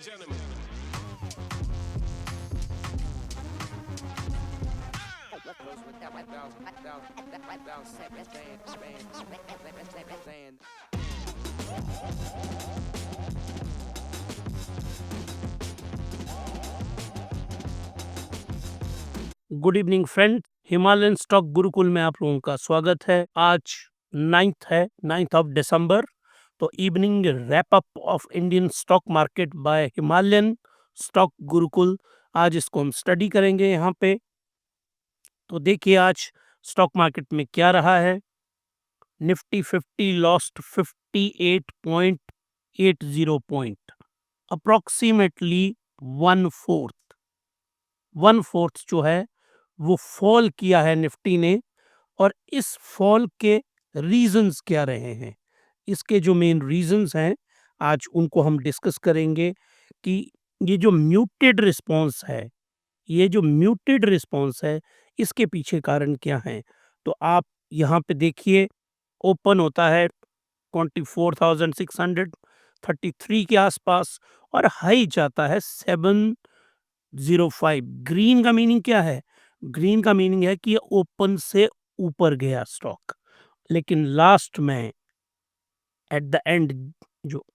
Good evening friend, Himalayan stock Gurukul में आप लोगों का स्वागत है। आज 9th ऑफ दिसंबर। तो evening wrap up of Indian stock market by Himalayan stock Gurukul, आज इसको हम स्टडी करेंगे यहाँ पे। तो देखिए आज स्टॉक मार्केट में क्या रहा है। Nifty 50 lost 58.80 point, approximately one fourth जो है वो फॉल किया है निफ्टी ने। और इस फॉल के रीजंस क्या रहे हैं, इसके जो मेन रीजंस हैं आज उनको हम डिस्कस करेंगे कि ये जो म्यूटेड रिस्पॉन्स है इसके पीछे कारण क्या है। तो आप यहाँ पे देखिए, ओपन होता है 24,633 के आसपास और हाई जाता है 705। ग्रीन का मीनिंग क्या है? ग्रीन का मीनिंग है कि ये ओपन से ऊपर गया स्टॉक, लेकिन लास्ट में एट द एंड, जो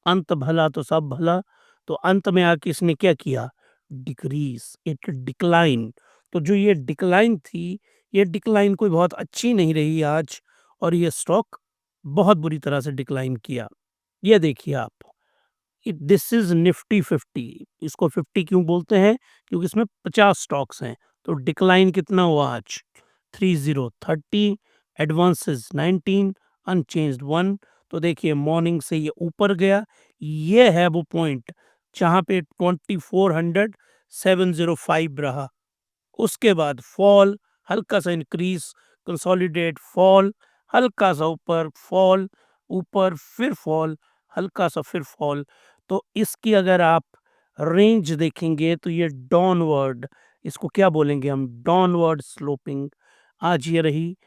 अंत भला तो सब भला, तो अंत में आके इसने क्या किया? Decrease, it decline. तो जो ये डिक्लाइन थी, ये डिक्लाइन कोई बहुत अच्छी नहीं रही आज, और ये स्टॉक बहुत बुरी तरह से डिक्लाइन किया। ये देखिए आप, दिस इज निफ्टी 50। इसको 50 क्यों बोलते हैं? क्योंकि इसमें 50 स्टॉक्स हैं। तो डिक्लाइन कितना हुआ आज? 3030, एडवांसेस 19, अनचेंज्ड 1। तो देखिए मॉर्निंग से ये ऊपर गया, ये है वो पॉइंट जहां पे 24,705 रहा। उसके बाद फॉल, हल्का सा इंक्रीज, कंसोलिडेट, फॉल, हल्का सा ऊपर, फॉल, ऊपर, फिर फॉल, हल्का सा फिर फॉल। तो इसकी अगर आप रेंज देखेंगे तो ये डाउनवर्ड, इसको क्या बोलेंगे हम? डाउनवर्ड स्लोपिंग आज ये रही।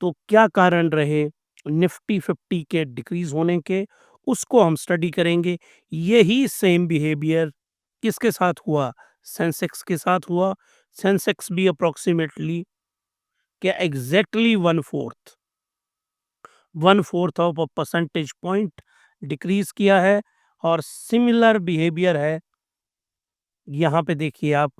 तो क्या कारण रहे निफ्टी 50 के डिक्रीज होने के, उसको हम स्टडी करेंगे। यही सेम बिहेवियर किसके साथ हुआ? सेंसेक्स के साथ हुआ। सेंसेक्स भी अप्रोक्सीमेटली क्या exactly one fourth of a percentage point decrease किया है। और सिमिलर बिहेवियर है यहाँ पे देखिए आप,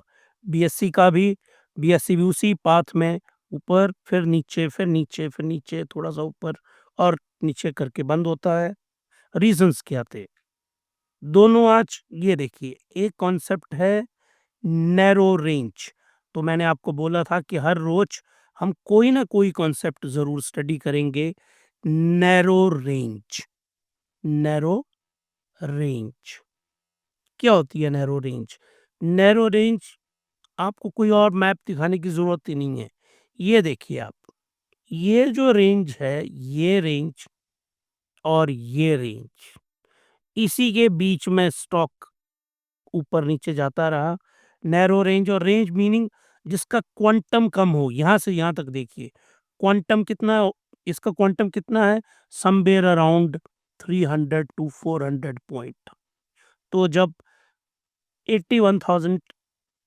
बीएससी का भी। बीएससी भी उसी पाथ में ऊपर, फिर नीचे, फिर नीचे, फिर नीचे, थोड़ा सा ऊपर और नीचे करके बंद होता है। रीजंस क्या थे दोनों आज? ये देखिए, एक कॉन्सेप्ट है नैरो रेंज। तो मैंने आपको बोला था कि हर रोज हम कोई ना कोई कॉन्सेप्ट जरूर स्टडी करेंगे। नैरो रेंज, नैरो रेंज क्या होती है? नैरो रेंज, नैरो रेंज आपको कोई और मैप दिखाने की जरूरत ही नहीं है। ये देखिए आप, ये जो रेंज है, ये रेंज और ये रेंज, इसी के बीच में स्टॉक ऊपर नीचे जाता रहा। नैरो रेंज, और रेंज मीनिंग जिसका क्वांटम कम हो। यहां से यहां तक देखिए, क्वांटम कितना, इसका क्वांटम कितना है? Somewhere around 300 to 400 point. तो जब 81,000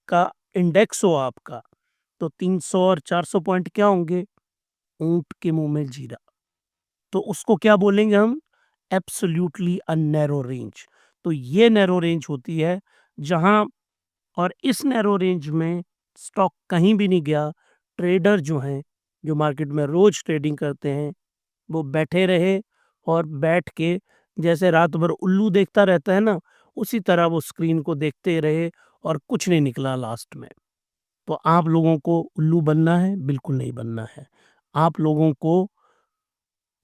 का इंडेक्स हो आपका, तो 300 और 400 पॉइंट क्या होंगे? ऊंट के मुंह में जीरा। तो उसको क्या बोलेंगे हम? Absolutely a narrow range. तो ये नैरो रेंज होती है जहां, और इस नैरो रेंज में स्टॉक कहीं भी नहीं गया। ट्रेडर जो हैं, जो मार्केट में रोज ट्रेडिंग करते हैं, वो बैठे रहे और बैठ के जैसे रात भर उल्लू देखता रहता है ना, उसी तरह वो स्क्रीन को देखते रहे और कुछ नहीं निकला लास्ट में। तो आप लोगों को उल्लू बनना है? बिल्कुल नहीं बनना है। आप लोगों को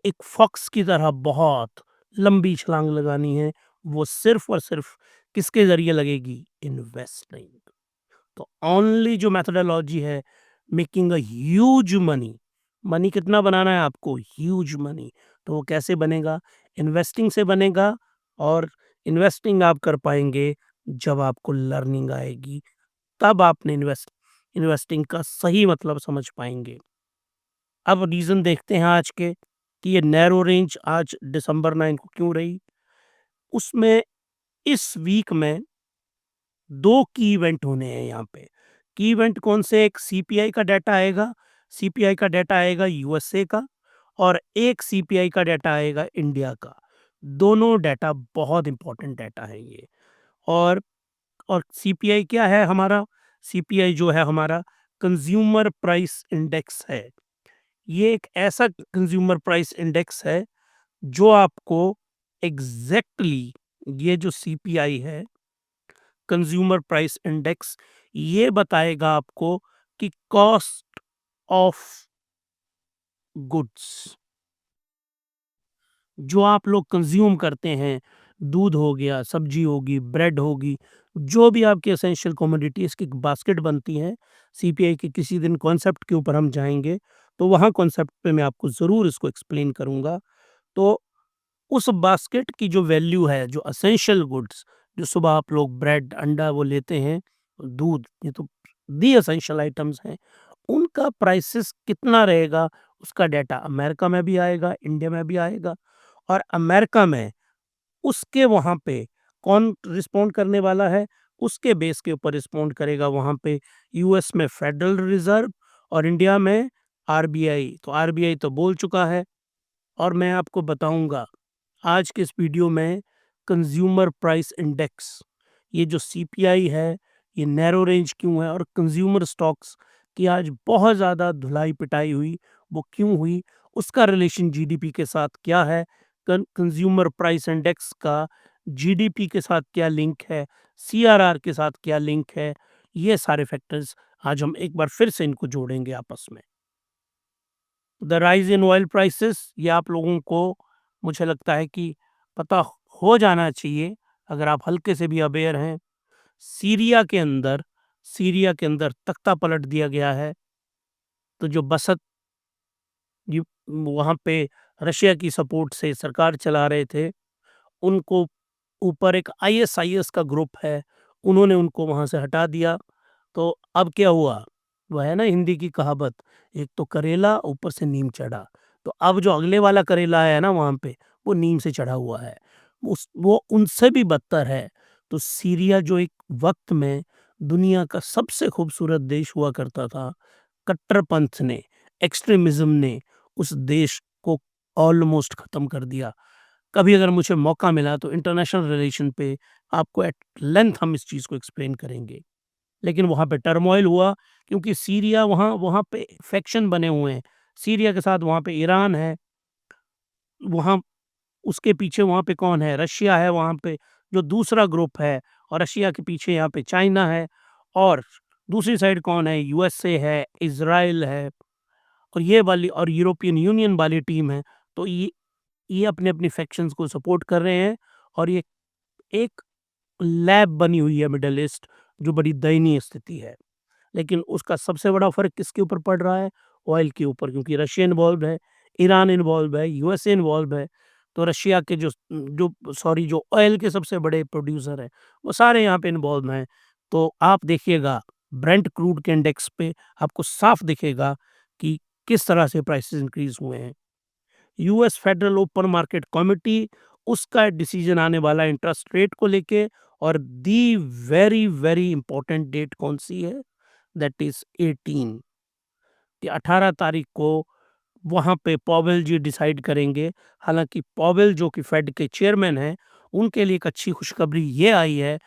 एक फॉक्स की तरह बहुत लंबी छलांग लगानी है। वो सिर्फ और सिर्फ किसके जरिए लगेगी? इन्वेस्टिंग। तो ओनली जो मेथोडोलॉजी है, making a huge money, money कितना बनाना है आपको? Huge money. तो वो कैसे बनेगा? इन्वेस्टिंग से बनेगा। और इन्वेस्टिंग आप कर पाएंगे जब आपको लर्निंग आएगी, तब आपने इन्वेस्टिंग का सही मतलब समझ पाएंगे। अब रीजन देखते हैं आज के कि ये नैरो रेंज आज दिसंबर 9 को क्यों रही। उसमें इस वीक में 2 की इवेंट होने हैं यहाँ पे। की इवेंट कौन से? एक सीपीआई का डाटा आएगा, सीपीआई का डाटा आएगा यूएसए का, और एक सीपीआई का डाटा आएगा इंडिया का। दोनों डाटा बहुत इम्पोर्टेंट डाटा है ये। और सीपीआई क्या है हमारा? सीपीआई जो है हमारा कंज्यूमर प्राइस इंडेक्स है। ये एक ऐसा कंज्यूमर प्राइस इंडेक्स है जो आपको एग्ज़ैक्टली ये जो सीपीआई है, कंज्यूमर प्राइस इंडेक्स, ये बताएगा आपको कि कॉस्ट ऑफ गुड्स जो आप लोग कंज्यूम करते हैं, दूध हो गया, सब्जी होगी, ब्रेड होगी, जो भी आपकी एसेंशियल कमोडिटीज़ की बास्केट बनती हैं, सीपीआई के किसी दिन कॉन्सेप्ट के ऊपर हम जाएँगे, तो वहाँ कॉन्सेप्ट पे मैं आपको ज़रूर इसको एक्सप्लेन करूँगा। तो उस बास्केट की जो वैल्यू है, जो एसेंशियल गुड्स, जो सुबह आप लोग ब्रेड, अंडा वो लेते हैं, दूध, ये तो दी एसेंशियल आइटम्स हैं, उनका प्राइसेस कितना रहेगा, उसका डाटा अमेरिका में भी आएगा, इंडिया में भी आएगा। और अमेरिका में उसके वहाँ पे कौन रिस्पॉन्ड करने वाला है, उसके बेस के ऊपर रिस्पॉन्ड करेगा वहाँ पे यूएस में फेडरल रिज़र्व, और इंडिया में आरबीआई। तो आरबीआई तो बोल चुका है, और मैं आपको बताऊँगा आज के इस वीडियो में कंज्यूमर प्राइस इंडेक्स, ये जो सीपीआई है, ये नैरो रेंज क्यों है, और कंज्यूमर स्टॉक्स की आज बहुत ज़्यादा धुलाई-पिटाई हुई, वो क्यों हुई, उसका रिलेशन जीडीपी के साथ क्या है, कंज्यूमर प्राइस इंडेक्स का जीडीपी के साथ क्या लिंक है, सीआरआर के साथ क्या लिंक है, ये सारे फैक्टर्स आज हम एक बार फिर से इनको जोड़ेंगे आपस में। The rise in oil prices, ये आप लोगों को मुझे लगता है कि पता हो जाना चाहिए, अगर आप हल्के से भी अवेयर हैं। सीरिया के अंदर सीरिया के अंदर तख्ता पलट दिया गया है। तो जो बसत वहाँ पे रशिया की सपोर्ट से सरकार चला रहे थे, उनको ऊपर एक आईएसआईएस का ग्रुप है, उन्होंने उनको वहाँ से हटा दिया। तो अब क्या हुआ? वो है ना हिंदी की कहावत, एक तो करेला ऊपर से नीम चढ़ा। तो अब जो अगले वाला करेला है ना वहाँ पे, वो नीम से चढ़ा हुआ है। वो उनसे भी बदतर है। तो सीरिया जो एक वक़्त में दुनिया का सबसे खूबसूरत देश हुआ करता था, कट्टरपंथ ने, एक्सट्रीमिज़्म ने उस देश को ऑलमोस्ट ख़त्म कर दिया। कभी अगर मुझे मौका मिला तो इंटरनेशनल रिलेशन पे आपको एट लेंथ हम इस चीज़ को एक्सप्लेन करेंगे। लेकिन वहाँ पे टर्मॉइल हुआ, क्योंकि सीरिया वहाँ वहाँ पे फैक्शन बने हुए हैं। सीरिया के साथ वहाँ पे ईरान है, वहाँ उसके पीछे वहाँ पे कौन है? रशिया है वहाँ पे, जो दूसरा ग्रुप है, और रशिया के पीछे यहाँ पे चाइना है, और दूसरी साइड कौन है? यूएसए है, इज़राइल है, और ये वाली और यूरोपियन यूनियन वाली टीम है। तो ये अपने-अपनी फैक्शंस को सपोर्ट कर रहे हैं, और ये एक लैब बनी हुई है मिडल ईस्ट, जो बड़ी दयनीय स्थिति है। लेकिन उसका सबसे बड़ा फ़र्क किसके ऊपर पड़ रहा है? ऑयल के ऊपर, क्योंकि रशिया इन्वॉल्व्ड है, ईरान इन्वॉल्व है, यूएसए इन्वॉल्व है। तो रशिया के जो ऑयल के सबसे बड़े प्रोड्यूसर हैं, वो सारे यहाँ पे इन्वॉल्व हैं। तो आप देखिएगा ब्रेंट क्रूड के इंडेक्स पे आपको साफ दिखेगा कि किस तरह से प्राइसेज़ इंक्रीज़ हुए हैं। US federal open market committee, उसका डिसीजन आने वाला इंटरेस्ट रेट को लेके, और the very very important date कौन सी है? दैट इज 18, कि 18 तारीख को वहाँ पे पॉवेल जी डिसाइड करेंगे। हालांकि पॉवेल जो कि फेड के चेयरमैन हैं, उनके लिए एक अच्छी खुशखबरी ये आई है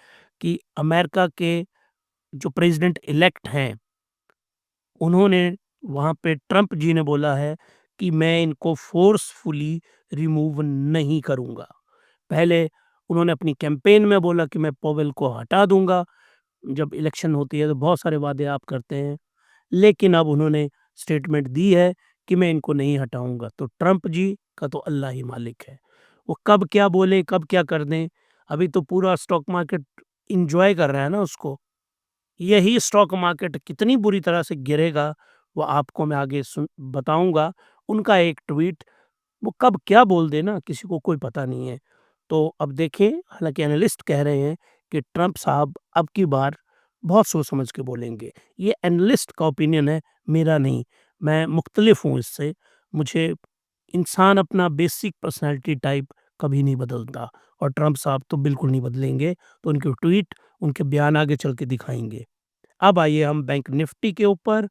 कि अमेरिका के जो प्रेसिडेंट इलेक्ट हैं, उन्होंने वहाँ पे ट्रंप जी ने बोला है कि मैं इनको फ़ोर्सफुली रिमूव नहीं करूँगा। पहले उन्होंने अपनी कैंपेन में बोला कि मैं पॉवेल को हटा दूँगा, जब इलेक्शन होती है तो बहुत सारे वादे आप करते हैं। लेकिन अब उन्होंने स्टेटमेंट दी है कि मैं इनको नहीं हटाऊँगा। तो ट्रंप जी का तो अल्लाह ही मालिक है। वो कब क्या बोलें, कब क्या कर दें, अभी तो पूरा स्टॉक मार्केट एन्जॉय कर रहा है ना उसको। यही स्टॉक मार्केट कितनी बुरी तरह से गिरेगा, वो आपको मैं आगे बताऊँगा। उनका एक ट्वीट, वो कब क्या बोल दे ना, किसी को कोई पता नहीं है। तो अब देखें, हालाँकि एनालिस्ट कह रहे हैं कि ट्रंप साहब अब की बार बहुत सोच समझ के बोलेंगे। ये एनालिस्ट का ओपिनियन है, मेरा नहीं। मैं मुख्तलिफ हूँ इससे। मुझे इंसान अपना बेसिक पर्सनैलिटी टाइप कभी नहीं बदलता, और ट्रंप साहब तो बिल्कुल नहीं बदलेंगे। तो उनके ट्वीट उनके बयान आगे चल के दिखाएँगे। अब आइए हम बैंक निफ्टी के ऊपर।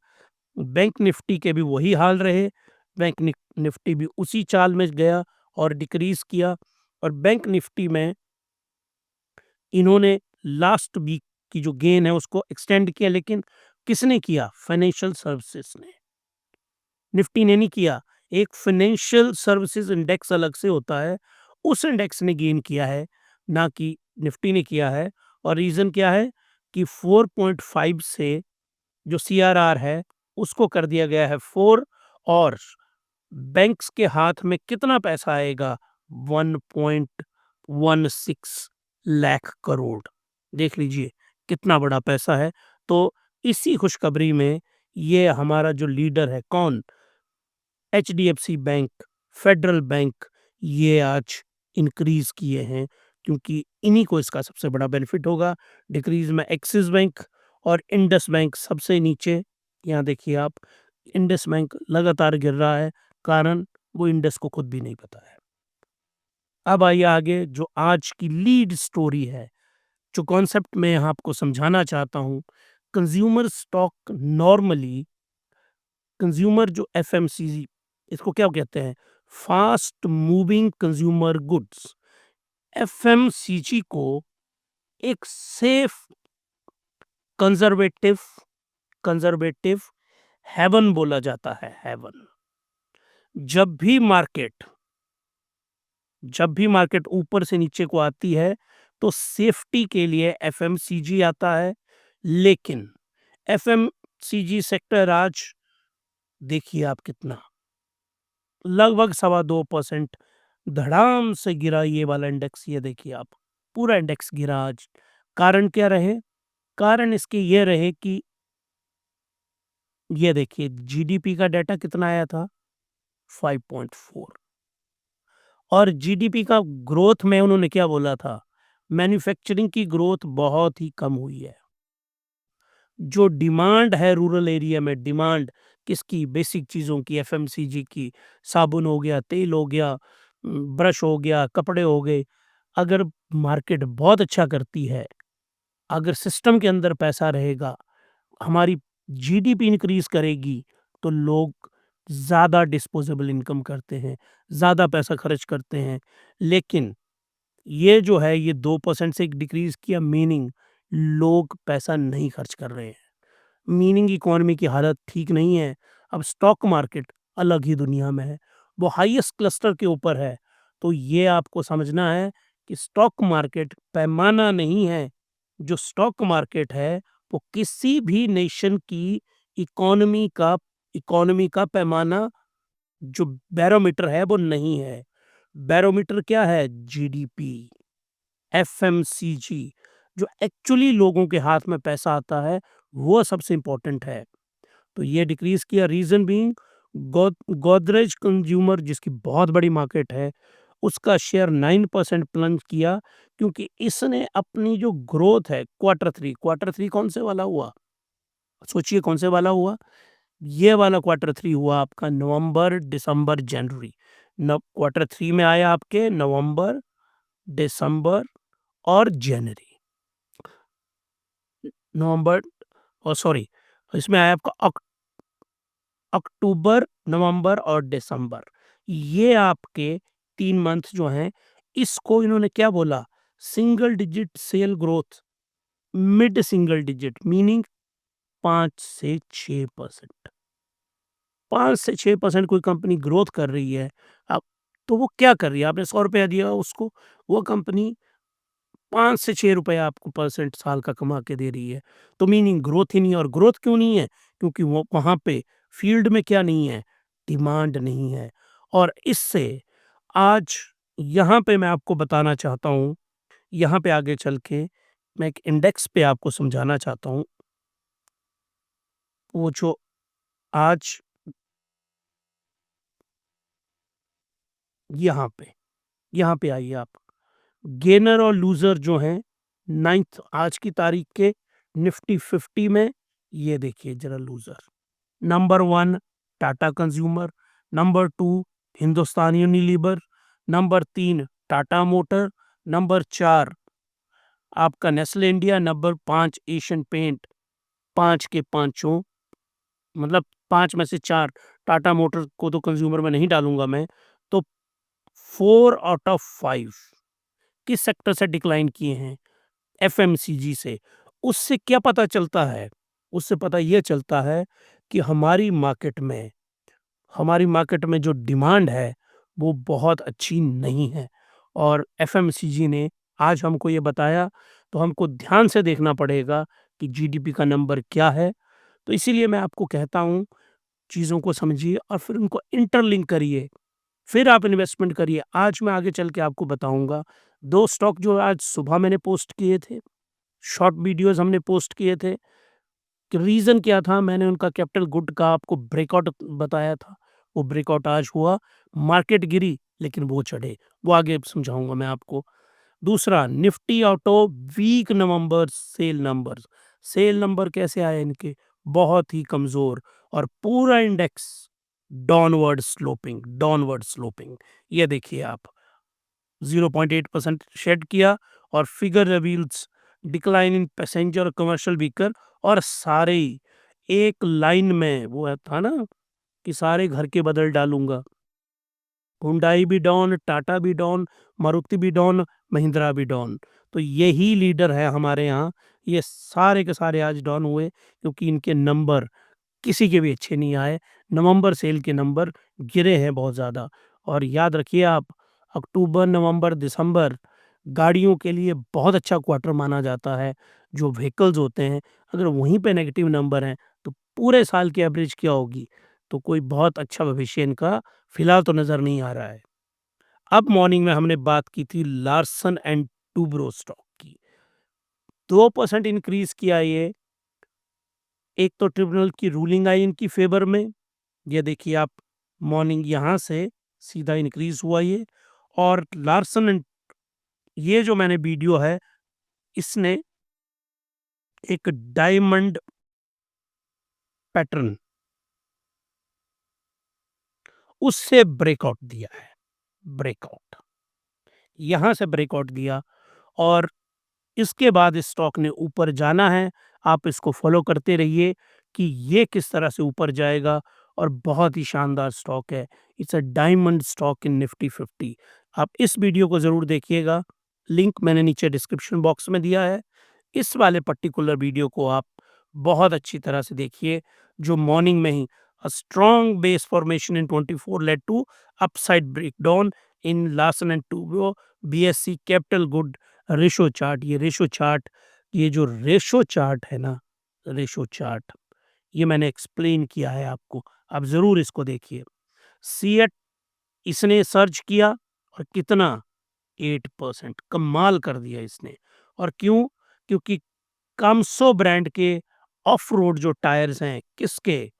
बैंक निफ्टी के भी वही हाल रहे। बैंक निफ्टी भी उसी चाल में गया और डिक्रीज़ किया, और बैंक निफ्टी में इन्होंने लास्ट वीक की जो गेन है उसको एक्सटेंड किया, लेकिन किसने किया? फाइनेंशियल सर्विसेज ने। निफ्टी ने नहीं किया। एक फाइनेंशियल सर्विसेज इंडेक्स अलग से होता है, उस इंडेक्स ने गेन किया है, ना कि निफ्टी ने किया है। और रीज़न क्या है कि 4.5 से जो सीआरआर है उसको कर दिया गया है 4, और बैंक्स के हाथ में कितना पैसा आएगा? 1.16 लाख करोड़। देख लीजिए कितना बड़ा पैसा है। तो इसी खुशखबरी में ये हमारा जो लीडर है कौन? एचडीएफसी बैंक, फेडरल बैंक, ये आज इंक्रीज किए हैं, क्योंकि इन्हीं को इसका सबसे बड़ा बेनिफिट होगा। डिक्रीज में एक्सिस बैंक और इंडस बैंक सबसे नीचे। यहाँ देखिए आप, इंडस बैंक लगातार गिर रहा है, कारण वो इंडस को खुद भी नहीं पता है। अब आइए आगे, जो आज की लीड स्टोरी है, जो कॉन्सेप्ट मैं यहाँ आपको समझाना चाहता हूँ। कंज्यूमर स्टॉक नॉर्मली, कंज्यूमर जो एफएमसीजी, इसको क्या कहते हैं? Fast moving consumer goods. FMCG को एक सेफ कंजर्वेटिव कंजर्वेटिव हेवन बोला जाता है, हेवन। जब भी मार्केट जब भी मार्केट ऊपर से नीचे को आती है तो सेफ्टी के लिए एफएमसीजी आता है, लेकिन एफएमसीजी सेक्टर आज देखिए आप कितना, लगभग 2.25% धड़ाम से गिरा ये वाला इंडेक्स। ये देखिए आप, पूरा इंडेक्स गिरा आज। कारण क्या रहे? कारण इसके ये रहे कि ये देखिए जीडीपी का डाटा कितना आया था? 5.4। और जीडीपी का ग्रोथ में उन्होंने क्या बोला था? मैन्युफैक्चरिंग की ग्रोथ बहुत ही कम हुई है। जो डिमांड है रूरल एरिया में, डिमांड किसकी? बेसिक चीज़ों की, एफएमसीजी की। साबुन हो गया, तेल हो गया, ब्रश हो गया, कपड़े हो गए। अगर मार्केट बहुत अच्छा करती है, अगर सिस्टम के अंदर पैसा रहेगा, हमारी जीडीपी इंक्रीज करेगी, तो लोग ज़्यादा डिस्पोजेबल इनकम करते हैं, ज़्यादा पैसा खर्च करते हैं। लेकिन ये जो है, ये 2% से डिक्रीज किया, मीनिंग लोग पैसा नहीं खर्च कर रहे हैं, मीनिंग इकोनॉमी की हालत ठीक नहीं है। अब स्टॉक मार्केट अलग ही दुनिया में है, वो हाईएस्ट क्लस्टर के ऊपर है। तो ये आपको समझना है कि स्टॉक मार्केट पैमाना नहीं है। जो स्टॉक मार्केट है वो किसी भी नेशन की इकोनॉमी का पैमाना, जो बैरोमीटर है वो नहीं है। बैरोमीटर क्या है? GDP, FMCG. जो एक्चुअली लोगों के हाथ में पैसा आता है वो सबसे इंपॉर्टेंट है। तो ये डिक्रीज किया, रीजन बीइंग गोदरेज कंज्यूमर, जिसकी बहुत बड़ी मार्केट है, उसका शेयर 9% प्लंज किया, क्योंकि इसने अपनी जो ग्रोथ है, क्वार्टर थ्री कौन से वाला हुआ? सोचिए कौन से वाला हुआ? ये वाला क्वार्टर थ्री हुआ आपका नवंबर, दिसंबर, जनवरी। क्वार्टर थ्री में आया आपके नवंबर, दिसंबर और जनवरी। नवंबर, और सॉरी, इसमें आया आपका अक्टूबर, नवंबर और दिसंबर। ये आपके 3 मंथ जो हैं, इसको इन्होंने क्या बोला? Single digit sale growth, mid single digit, meaning 5 से 6%। 5 से 6% कोई कंपनी ग्रोथ कर रही है, अब तो वो क्या कर रही है? आपने ₹100 दिया उसको, वो कंपनी 5 से 6 रुपए आपको परसेंट साल का कमा के दे रही है। तो मीनिंग ग्रोथ ही नहीं है। और ग्रोथ क्यों नहीं है? क्योंकि वो वहाँ पे फील्ड में क्या नहीं है? डिमांड नहीं है। और इससे आज यहाँ पे मैं आपको बताना चाहता हूँ, यहाँ पे आगे चल के मैं एक इंडेक्स पे आपको समझाना चाहता हूँ। वो जो आज यहाँ पे यहाँ पे आइए आप। गेनर और लूज़र जो हैं, 9th आज की तारीख के निफ्टी 50 में, ये देखिए ज़रा loser. Number 1 Tata consumer, number 2 Hindustan Unilever, number 3 Tata motor, number 4 आपका Nestle India number 5 Asian paint 5 के पाँचों, मतलब 5 में से 4, टाटा मोटर को तो कंज्यूमर में नहीं डालूँगा मैं, तो 4 आउट ऑफ 5 किस सेक्टर से डिक्लाइन किए हैं? एफएमसीजी से। उससे क्या पता चलता है? उससे पता ये चलता है कि हमारी मार्केट में जो डिमांड है, वो बहुत अच्छी नहीं है और एफएमसीजी ने आज हमको ये बताया, तो हमको ध्यान से देखना पड़ेगा कि जीडीपी का नंबर क्या है। तो इसीलिए मैं आपको कहता हूँ, चीज़ों को समझिए और फिर उनको इंटरलिंक करिए, फिर आप इन्वेस्टमेंट करिए। आज मैं आगे चल के आपको बताऊँगा, 2 स्टॉक जो आज सुबह मैंने पोस्ट किए थे, शॉर्ट वीडियोज़ हमने पोस्ट किए थे। कि रीज़न क्या था, मैंने उनका कैपिटल गुड का आपको ब्रेकआउट बताया था, वो ब्रेकआउट आज हुआ, मार्केट गिरी लेकिन वो चढ़े, वो आगे समझाऊँगा मैं आपको। दूसरा, निफ्टी ऑटो वीक नवंबर सेल नंबर कैसे आए इनके? बहुत ही कमज़ोर और पूरा इंडेक्स डाउनवर्ड स्लोपिंग। ये देखिए आप 0.8% शेड किया और figure reveals decline in passenger और कमर्शियल व्हीकल और सारे ही एक लाइन में वो है था ना कि सारे घर के बदल डालूंगा। हुंडई भी डाउन, टाटा भी डाउन, मारुति भी डाउन, महिंद्रा भी डाउन। तो यही लीडर है हमारे यहाँ। ये सारे के सारे आज डाउन हुए क्योंकि इनके नंबर किसी के भी अच्छे नहीं आए। नवंबर सेल के नंबर गिरे हैं बहुत ज़्यादा और याद रखिए आप, अक्टूबर, नवंबर, दिसंबर गाड़ियों के लिए बहुत अच्छा क्वार्टर माना जाता है। जो व्हीकल्स होते हैं, अगर वहीं पे नेगेटिव नंबर हैं, तो पूरे साल की एवरेज क्या होगी? तो कोई बहुत अच्छा भविष्य इनका फिलहाल तो नज़र नहीं आ रहा है। अब मॉर्निंग में हमने बात की थी लार्सन एंड टूब्रो स्टॉक की। 2% इंक्रीज़ किया ये। एक तो ट्रिब्यूनल की रूलिंग आई इनकी फ़ेवर में, ये देखिए आप, मॉर्निंग यहाँ से सीधा इंक्रीज़ हुआ ये। और लार्सन एंड, ये जो मैंने वीडियो है, इसने एक डायमंड पैटर्न उससे ब्रेकआउट दिया है, ब्रेकआउट। यहाँ से ब्रेकआउट दिया और इसके बाद इस स्टॉक ने ऊपर जाना है। आप इसको फ़ॉलो करते रहिए कि ये किस तरह से ऊपर जाएगा और बहुत ही शानदार स्टॉक है। It's a diamond stock in Nifty 50। आप इस वीडियो को ज़रूर देखिएगा, लिंक मैंने नीचे डिस्क्रिप्शन बॉक्स में दिया है। इस वाले पर्टिकुलर वीडियो को आप बहुत अच्छी तरह से देखिए, जो मॉर्निंग में ही a strong base formation in 24 led to upside breakdown in Larsen and Toubro BSC capital good ratio chart. ये जो रेशो चार्ट है ना, रेशो चार्ट, ये मैंने एक्सप्लेन किया है आपको, आप ज़रूर इसको देखिए। सीएट इसने सर्च किया और कितना, 8%, कमाल कर दिया इसने। और क्यों? क्योंकि काम्सो ब्रांड के ऑफ रोड जो टायर्स हैं, किसके?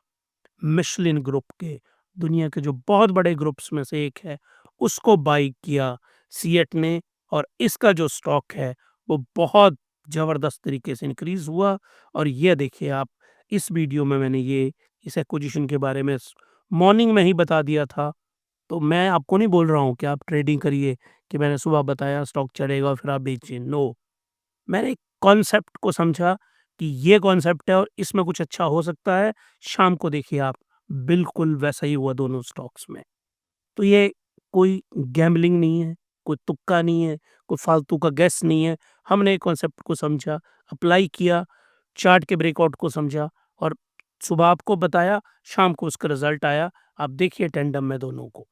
मिशलिन ग्रुप के, दुनिया के जो बहुत बड़े ग्रुप्स में से एक है, उसको बाई किया सीएट ने। और इसका जो स्टॉक है वो बहुत ज़बरदस्त तरीके से इंक्रीज़ हुआ। और ये देखिए आप, इस वीडियो में मैंने ये इस एक्विजिशन के बारे में मॉर्निंग में ही बता दिया था। तो मैं आपको नहीं बोल रहा हूँ कि आप ट्रेडिंग करिए, कि मैंने सुबह बताया स्टॉक चढ़ेगा और फिर आप बेचिए, नो। मैंने कॉन्सेप्ट को समझा कि ये कॉन्सेप्ट है और इसमें कुछ अच्छा हो सकता है। शाम को देखिए आप, बिल्कुल वैसा ही हुआ दोनों स्टॉक्स में। तो ये कोई गैम्बलिंग नहीं है, कोई तुक्का नहीं है, कोई फालतू का गेस नहीं है। हमने कॉन्सेप्ट को समझा, अप्लाई किया, चार्ट के ब्रेकआउट को समझा और सुबह आपको बताया, शाम को उसका रिजल्ट आया। आप देखिए टेंडम में दोनों को।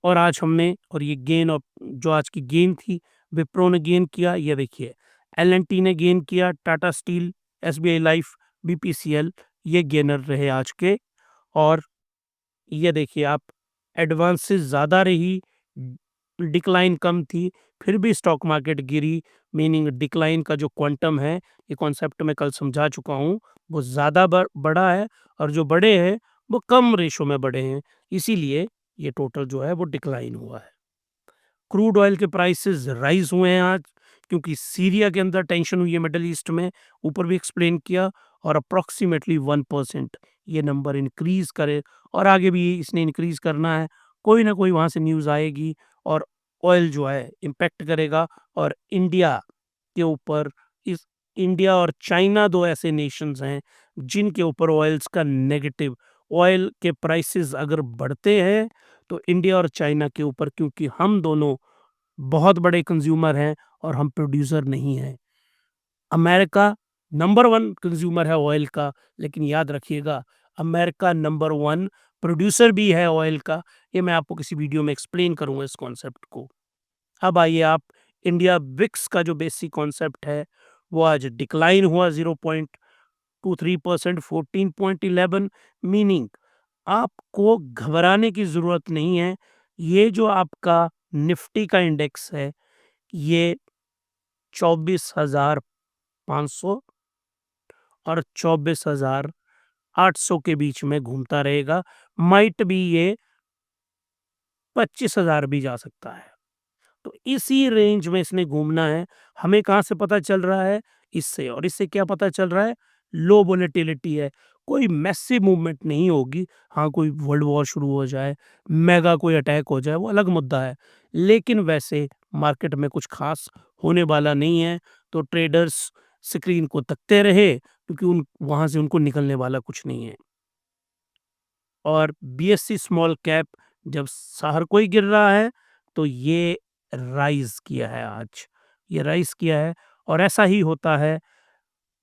और आज हमने, और ये गेन, और जो आज की गेन थी, विप्रो ने गेन किया, ये देखिए। एल&टी ने गेन किया, Tata steel, SBI life, BPCL, ये गेनर रहे आज के। और ये देखिए आप, एडवांसेस ज़्यादा रही, डिक्लाइन कम थी, फिर भी स्टॉक मार्केट गिरी। मीनिंग डिक्लाइन का जो क्वांटम है, ये कॉन्सेप्ट मैं कल समझा चुका हूँ, वो ज़्यादा बड़ा है और जो बड़े हैं वो कम रेशो में बड़े हैं, इसीलिए ये टोटल जो है वो डिक्लाइन हुआ है। क्रूड ऑयल के प्राइसेस राइज हुए हैं आज, क्योंकि सीरिया के अंदर टेंशन हुई है मिडल ईस्ट में, ऊपर भी एक्सप्लेन किया। और अप्रॉक्सीमेटली 1% ये नंबर इंक्रीज करे और आगे भी इसने इंक्रीज करना है। कोई ना कोई वहाँ से न्यूज़ आएगी और ऑयल जो है इम्पैक्ट करेगा। और इंडिया के ऊपर इस इंडिया और चाइना 2 ऐसे नेशंस हैं जिनके ऊपर ऑयल्स का नेगेटिव, ऑयल के प्राइसेस अगर बढ़ते हैं तो इंडिया और चाइना के ऊपर, क्योंकि हम दोनों बहुत बड़े कंज्यूमर हैं और हम प्रोड्यूसर नहीं हैं। अमेरिका नंबर 1 कंज्यूमर है ऑयल का, लेकिन याद रखिएगा अमेरिका नंबर 1 प्रोड्यूसर भी है ऑयल का। ये मैं आपको किसी वीडियो में एक्सप्लेन करूँगा इस कॉन्सेप्ट को। अब आइए आप इंडिया विक्स का जो बेसिक कॉन्सेप्ट है, वो आज डिक्लाइन हुआ 0.23%, 14.11, मीनिंग आपको घबराने की ज़रूरत नहीं है। ये जो आपका निफ्टी का इंडेक्स है, ये 24,500 और 24,800 के बीच में घूमता रहेगा। माइट भी ये 25,000 भी जा सकता है। तो इसी रेंज में इसने घूमना है। हमें कहाँ से पता चल रहा है? इससे। और इससे क्या पता चल रहा है? लो वोलेटिलिटी है। कोई मैसिव मूवमेंट नहीं होगी। हाँ, कोई वर्ल्ड वॉर शुरू हो जाए, मेगा कोई अटैक हो जाए, वो अलग मुद्दा है। लेकिन वैसे मार्केट में कुछ खास होने वाला नहीं है। तो ट्रेडर्स स्क्रीन को तकते रहे, क्योंकि उन वहाँ से उनको निकलने वाला कुछ नहीं है। और बीएससी स्मॉल कैप जब हर कोई गिर रहा है, तो ये राइज किया है आज, ये राइज किया है। और ऐसा ही होता है।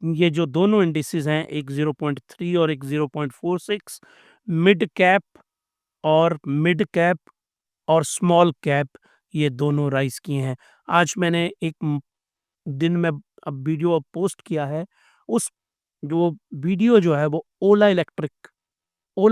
ये जो दोनों इंडिसेस हैं, एक 0.3 और एक 0.46, मिड कैप मिड कैप और स्मॉल कैप, ये दोनों राइज किए हैं। आज मैंने एक दिन में अब वीडियो पोस्ट किया है। उस जो वीडियो जो है वो ओला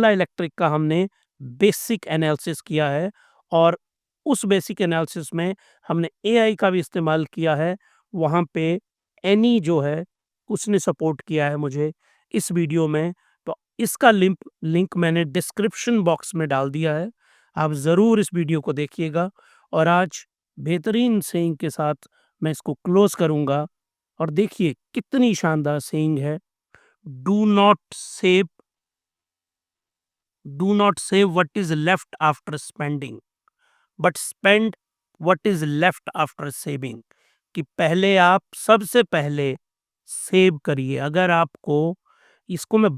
इलेक्ट्रिक का हमने बेसिक एनालिसिस किया है। और उस बेसिक एनालिसिस में हमने एआई का भी इस्तेमाल किया है। वहाँ पे एनी जो है उसने सपोर्ट किया है मुझे इस वीडियो में। तो इसका लिंक मैंने डिस्क्रिप्शन बॉक्स में डाल दिया है। आप ज़रूर इस वीडियो को देखिएगा। और आज बेहतरीन सेइंग के साथ मैं इसको क्लोज करूँगा। और देखिए कितनी शानदार सेइंग है। Do not save do not save what is left after spending, but spend what is left after saving. कि पहले आप सबसे पहले सेव करिए। अगर आपको इसको मैं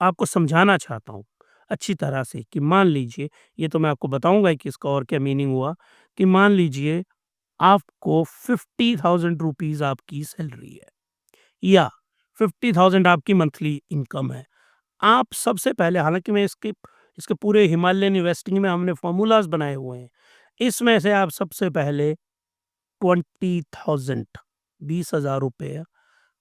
आपको समझाना चाहता हूँ अच्छी तरह से, कि मान लीजिए, ये तो मैं आपको बताऊंगा कि इसका और क्या मीनिंग हुआ। कि मान लीजिए आपको 50,000 रुपीज आपकी सैलरी है, या 50,000 आपकी मंथली इनकम है। आप सबसे पहले, हालांकि मैं इसके इसके पूरे हिमालयन इन्वेस्टिंग में हमने फॉर्मूलाज बनाए हुए हैं, इसमें से आप सबसे पहले 20,000 20,000 रुपये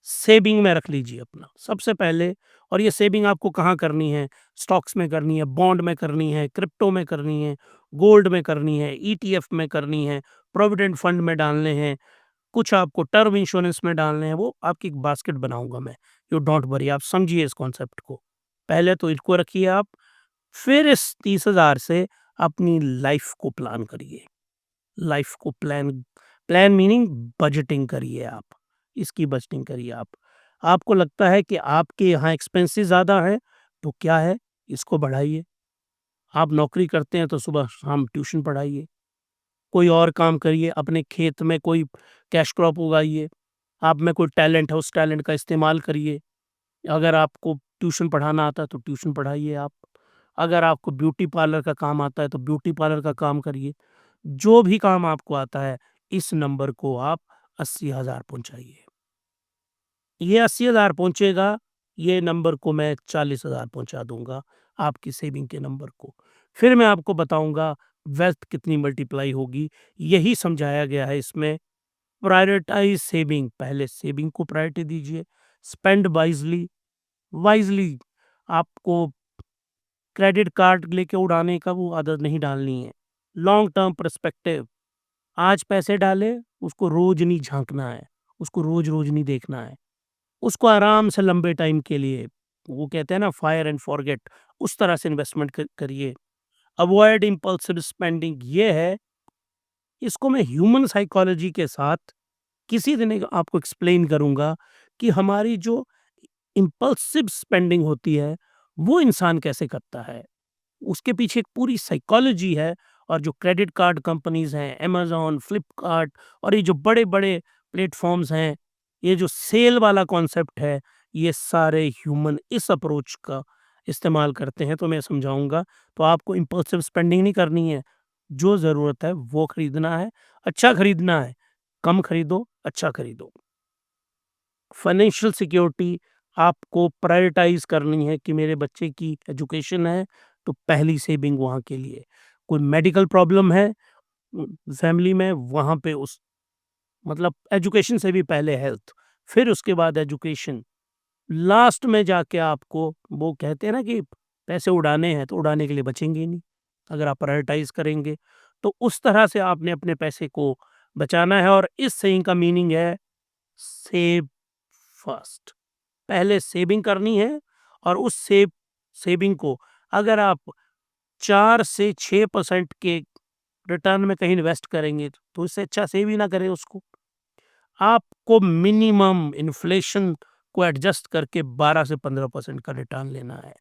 सेविंग में रख लीजिए अपना सबसे पहले। और ये सेविंग आपको कहाँ करनी है? स्टॉक्स में करनी है, बॉन्ड में करनी है, क्रिप्टो में करनी है, गोल्ड में करनी है, ईटीएफ में करनी है, प्रोविडेंट फंड में डालने हैं, कुछ आपको टर्म इंश्योरेंस में डालने हैं। वो आपकी एक बास्केट बनाऊंगा मैं। यू डोंट वरी, आप समझिए इस कॉन्सेप्ट को। पहले तो इसको रखिए आप, फिर इस 30,000 से अपनी लाइफ को प्लान करिए। लाइफ को प्लान प्लान मीनिंग बजटिंग करिए आप। इसकी बजटिंग करिए आप। आपको लगता है कि आपके यहाँ एक्सपेंसेस ज़्यादा है, तो क्या है, इसको बढ़ाइए। आप नौकरी करते हैं तो सुबह शाम ट्यूशन पढ़ाइए। कोई और काम करिए, अपने खेत में कोई कैश क्रॉप उगाइए। आप में कोई टैलेंट है, उस टैलेंट का इस्तेमाल करिए। अगर आपको ट्यूशन पढ़ाना आता है तो ट्यूशन पढ़ाइए आप। अगर आपको ब्यूटी पार्लर का काम आता है तो ब्यूटी पार्लर का काम करिए। जो भी काम आपको आता है, इस नंबर को आप 80,000 पहुँचाइए। ये 80,000 पहुँचेगा, ये नंबर को मैं 40,000 पहुँचा दूँगा, आपकी सेविंग के नंबर को। फिर मैं आपको बताऊँगा वेल्थ कितनी मल्टीप्लाई होगी। यही समझाया गया है इसमें। प्रायोरिटाइज़ सेविंग, पहले सेविंग को प्रायोरिटी दीजिए। स्पेंड वाइज़ली, वाइज़ली आपको क्रेडिट कार्ड लेके उड़ाने का वो आदत नहीं डालनी है। लॉन्ग टर्म पर्सपेक्टिव, आज पैसे डाले, उसको रोज़ नहीं झाँकना है, उसको रोज़-रोज़ नहीं देखना है। उसको आराम से लंबे टाइम के लिए, वो कहते हैं ना फायर एंड फॉरगेट, उस तरह से इन्वेस्टमेंट करिए। अवॉइड इम्पल्सिव स्पेंडिंग, ये है, इसको मैं ह्यूमन साइकोलॉजी के साथ किसी दिन आपको एक्सप्लेन करूंगा कि हमारी जो इम्पल्सिव स्पेंडिंग होती है वो इंसान कैसे करता है। उसके पीछे एक पूरी साइकोलॉजी है। और जो क्रेडिट कार्ड कंपनीज हैं, अमेज़न, फ्लिपकार्ट और ये जो बड़े-बड़े प्लेटफ़ॉर्म्स हैं, ये जो सेल वाला कॉन्सेप्ट है, ये सारे ह्यूमन इस अप्रोच का इस्तेमाल करते हैं, तो मैं समझाऊँगा। तो आपको इम्पल्सिव स्पेंडिंग नहीं करनी है, जो ज़रूरत है वो खरीदना है, अच्छा खरीदना है, कम खरीदो, अच्छा खरीदो। फाइनेंशियल सिक्योरिटी आपको प्रायोरिटाइज़ करनी है कि मेरे बच्चे की एजुकेशन है, तो पहली सेविंग वहाँ के लिए। कोई मेडिकल प्रॉब्लम है फैमिली में, वहाँ पे उस मतलब एजुकेशन से भी पहले हेल्थ, फिर उसके बाद एजुकेशन। लास्ट में जाके आपको वो कहते हैं ना कि पैसे उड़ाने हैं, तो उड़ाने के लिए बचेंगे ही नहीं, अगर आप प्रायोरिटाइज़ करेंगे। तो उस तरह से आपने अपने पैसे को बचाना है, और इस सेइंग का मीनिंग है सेव फर्स्ट। पहले सेविंग करनी है, और उस सेविंग को अगर आप 4 से 6% के रिटर्न में कहीं इन्वेस्ट करेंगे, तो इससे अच्छा सेव ही ना करें उसको। आपको मिनिमम इन्फ्लेशन को एडजस्ट करके 12 से 15% का रिटर्न लेना है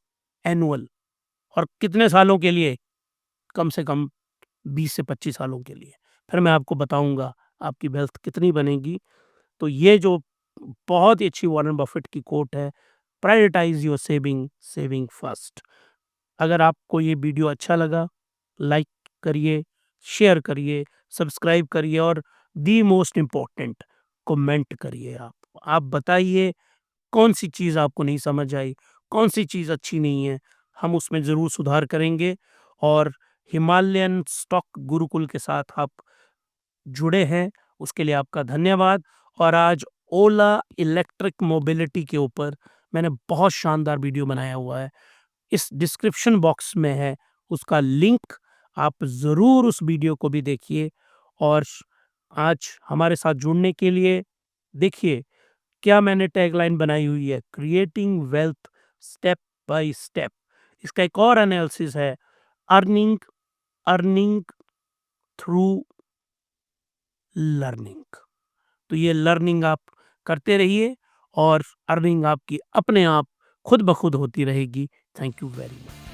एनुअल, और कितने सालों के लिए? कम से कम 20 से 25 सालों के लिए। फिर मैं आपको बताऊँगा आपकी वेल्थ कितनी बनेगी। तो ये जो बहुत ही अच्छी वॉरेन बफेट की कोट है, prioritise your saving, saving first. अगर आपको ये वीडियो अच्छा लगा, लाइक करिए, शेयर करिए, सब्सक्राइब करिए, और दी मोस्ट इम्पोर्टेंट, कमेंट करिए आप। आप बताइए कौन-सी चीज़ आपको नहीं समझ आई, कौन-सी चीज़ अच्छी नहीं है, हम उसमें ज़रूर सुधार करेंगे। और हिमालयन स्टॉक गुरुकुल के साथ आप जुड़े हैं, उसके लिए आपका धन्यवाद। और आज ओला इलेक्ट्रिक मोबिलिटी के ऊपर मैंने बहुत शानदार वीडियो बनाया हुआ है। इस डिस्क्रिप्शन बॉक्स में है उसका लिंक, आप ज़रूर उस वीडियो को भी देखिए। और आज हमारे साथ जुड़ने के लिए देखिए क्या मैंने टैगलाइन बनाई हुई है, creating wealth step by step. इसका एक और एनालिसिस है, अर्निंग अर्निंग थ्रू लर्निंग। तो ये लर्निंग आप करते रहिए, और अर्निंग आपकी अपने आप खुद ब खुद होती रहेगी। Thank you very much.